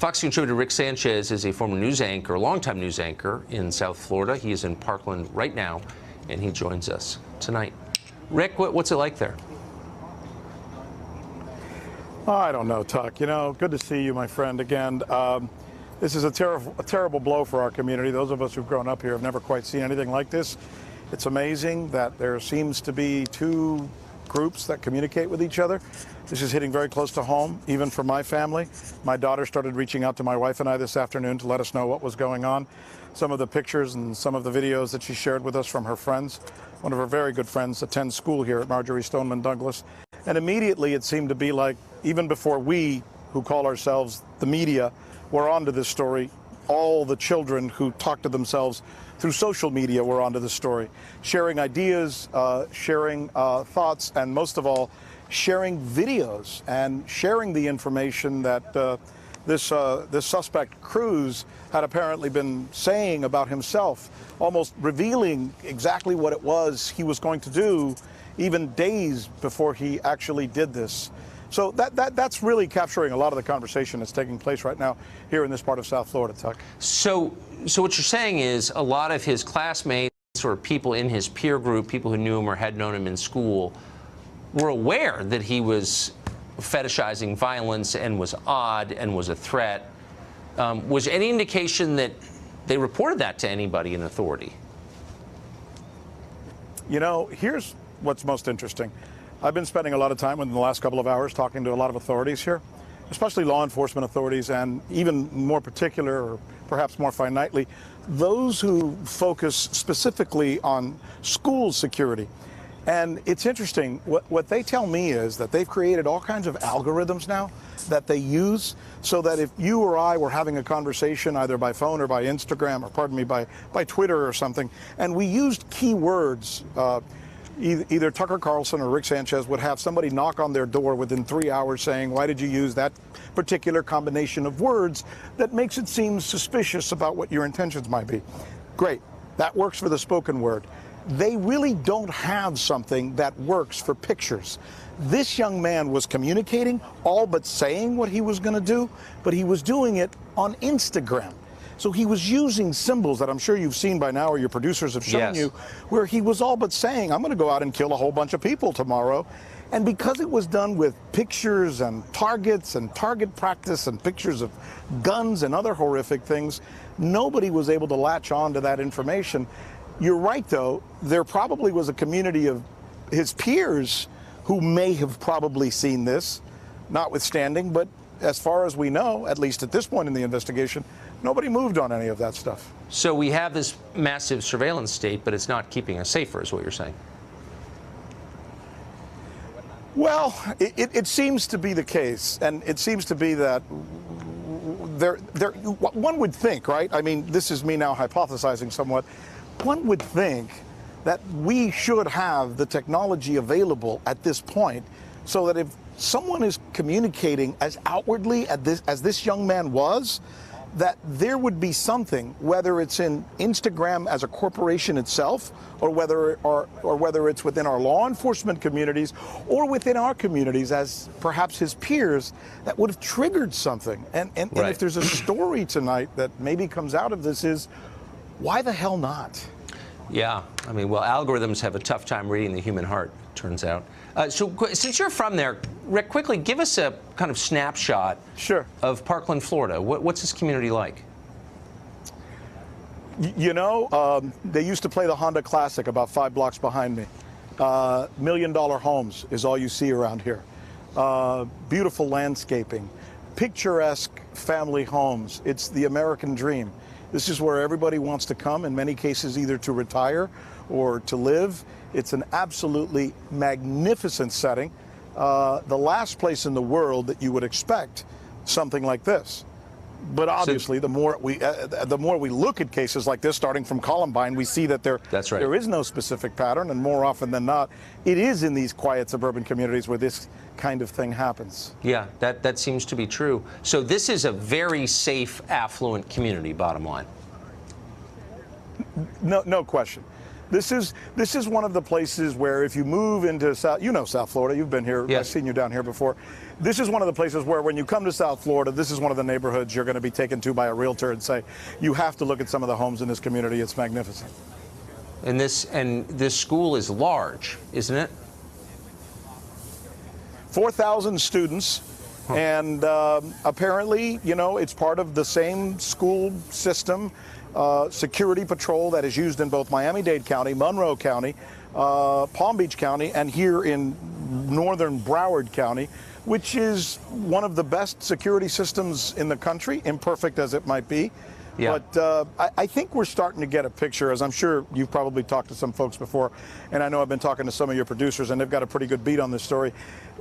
Fox contributor Rick Sanchez is a former news anchor, longtime news anchor in South Florida. He is in Parkland right now, and he joins us tonight. Rick, what's it like there? I don't know, Tuck. You know, good to see you, my friend, again. This is a terrible blow for our community. Those of us who've grown up here have never quite seen anything like this. It's amazing that there seems to be two groups that communicate with each other. This is hitting very close to home, even for my family. My daughter started reaching out to my wife and I this afternoon to let us know what was going on. Some of the pictures and some of the videos that she shared with us from her friends. One of her very good friends attends school here at Marjorie Stoneman Douglas. And immediately it seemed to be like, even before we, who call ourselves the media, were onto this story, all the children who talk to themselves through social media were onto the story, sharing ideas, sharing thoughts, and most of all, sharing videos and sharing the information that this suspect, Cruz, had apparently been saying about himself, almost revealing exactly what it was he was going to do even days before he actually did this. So that's really capturing a lot of the conversation that's taking place right now here in this part of South Florida, Tuck. So what you're saying is a lot of his classmates or people in his peer group, people who knew him or had known him in school, were aware that he was fetishizing violence and was odd and was a threat. Was any indication that they reported that to anybody in authority? You know, here's what's most interesting. I've been spending a lot of time in the last couple of hours talking to a lot of authorities here, especially law enforcement authorities, and even more particular, or perhaps more finitely, those who focus specifically on school security. And it's interesting, what they tell me is that they've created all kinds of algorithms now that they use so that if you or I were having a conversation either by phone or by Instagram, or pardon me, by Twitter or something, and we used keywords, either Tucker Carlson or Rick Sanchez would have somebody knock on their door within 3 hours saying, why did you use that particular combination of words that makes it seem suspicious about what your intentions might be? Great, that works for the spoken word. They really don't have something that works for pictures. This young man was communicating, all but saying what he was going to do, but he was doing it on Instagram. So he was using symbols that I'm sure you've seen by now, or your producers have shown you, where he was all but saying, I'm going to go out and kill a whole bunch of people tomorrow. And because it was done with pictures and targets and target practice and pictures of guns and other horrific things, nobody was able to latch on to that information. You're right, though, there probably was a community of his peers who may have probably seen this, notwithstanding, but as far as we know, at least at this point in the investigation, nobody moved on any of that stuff. So we have this massive surveillance state, but it's not keeping us safer, is what you're saying. Well, it seems to be the case, and it seems to be that one would think, right? I mean, this is me now hypothesizing somewhat. One would think that we should have the technology available at this point so that if someone is communicating as outwardly as this young man was, that there would be something, whether it's in Instagram as a corporation itself, or whether it's within our law enforcement communities, or within our communities as perhaps his peers, that would have triggered something. And if there's a story tonight that maybe comes out of this is, why the hell not? Yeah, I mean, well, algorithms have a tough time reading the human heart, turns out. So since you're from there, Rick, quickly, give us a kind of snapshot of Parkland, Florida. What's this community like? You know, they used to play the Honda Classic about 5 blocks behind me. $1 million homes is all you see around here. Beautiful landscaping, picturesque family homes. It's the American dream. This is where everybody wants to come, in many cases either to retire or to live. It's an absolutely magnificent setting. The last place in the world that you would expect something like this. But obviously, the more we look at cases like this, starting from Columbine, we see that there is no specific pattern, and more often than not, it is in these quiet suburban communities where this kind of thing happens. Yeah, that seems to be true. So this is a very safe, affluent community, bottom line. No question. This is one of the places where if you move into South Florida, you've been here, Yes. I've seen you down here before. This is one of the places where when you come to South Florida, this is one of the neighborhoods you're going to be taken to by a realtor and say, you have to look at some of the homes in this community. It's magnificent. And this school is large, isn't it? 4,000 students. And apparently, it's part of the same school system, security patrol that is used in both Miami-Dade County, Monroe County, Palm Beach County, and here in northern Broward County, which is one of the best security systems in the country, imperfect as it might be. Yeah. But I think we're starting to get a picture, as I'm sure you've probably talked to some folks before, and I know I've been talking to some of your producers, and they've got a pretty good beat on this story.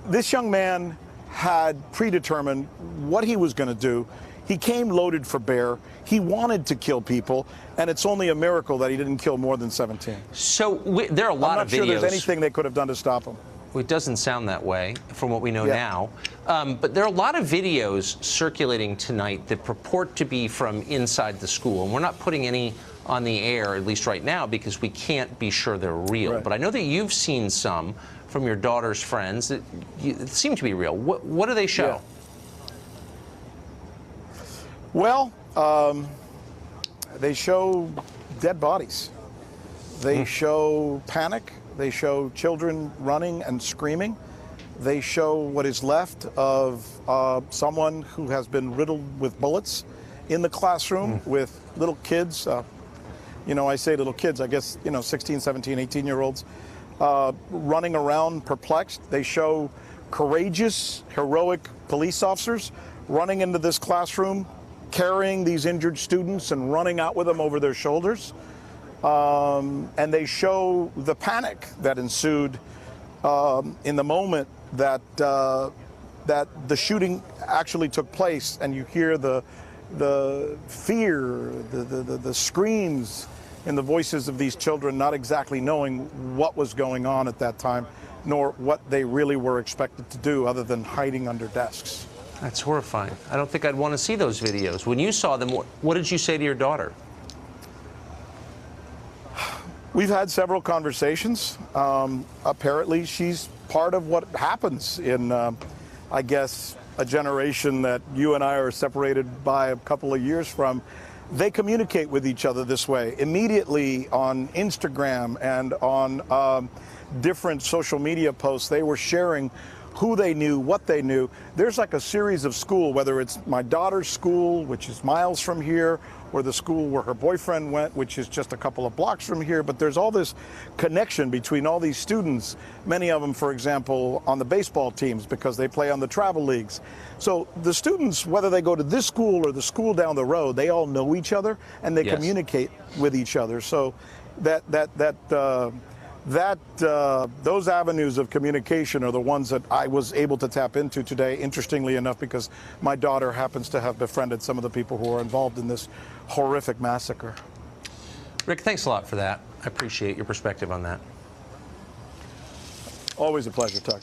This young man had predetermined what he was going to do. He came loaded for bear. He wanted to kill people, and it's only a miracle that he didn't kill more than 17. So there are a lot of videos. I'm not sure there's anything they could have done to stop him. It doesn't sound that way from what we know now. But there are a lot of videos circulating tonight that purport to be from inside the school. And we're not putting any on the air, at least right now, because we can't be sure they're real. Right. But I know that you've seen some from your daughter's friends that seem to be real. What do they show? Yeah. Well, they show dead bodies. They show panic. They show children running and screaming. They show what is left of someone who has been riddled with bullets in the classroom with little kids. I say little kids, I guess, 16, 17, 18-year-olds running around perplexed. They show courageous, heroic police officers running into this classroom, carrying these injured students and running out with them over their shoulders. And they show the panic that ensued in the moment that the shooting actually took place, and you hear the fear, the screams in the voices of these children, not exactly knowing what was going on at that time, nor what they really were expected to do other than hiding under desks. That's horrifying. I don't think I'd want to see those videos. When you saw them, what did you say to your daughter? We've had several conversations. Apparently, she's part of what happens in, I guess, a generation that you and I are separated by a couple of years from. They communicate with each other this way. Immediately on Instagram and on different social media posts, they were sharing who they knew, what they knew. There's like a series of school, whether it's my daughter's school, which is miles from here, or the school where her boyfriend went, which is just a couple of blocks from here. But there's all this connection between all these students, many of them, for example, on the baseball teams because they play on the travel leagues. So the students, whether they go to this school or the school down the road, they all know each other and they communicate with each other. So those avenues of communication are the ones that I was able to tap into today, interestingly enough, because my daughter happens to have befriended some of the people who are involved in this horrific massacre. Rick, thanks a lot for that. I appreciate your perspective on that. Always a pleasure, Tuck.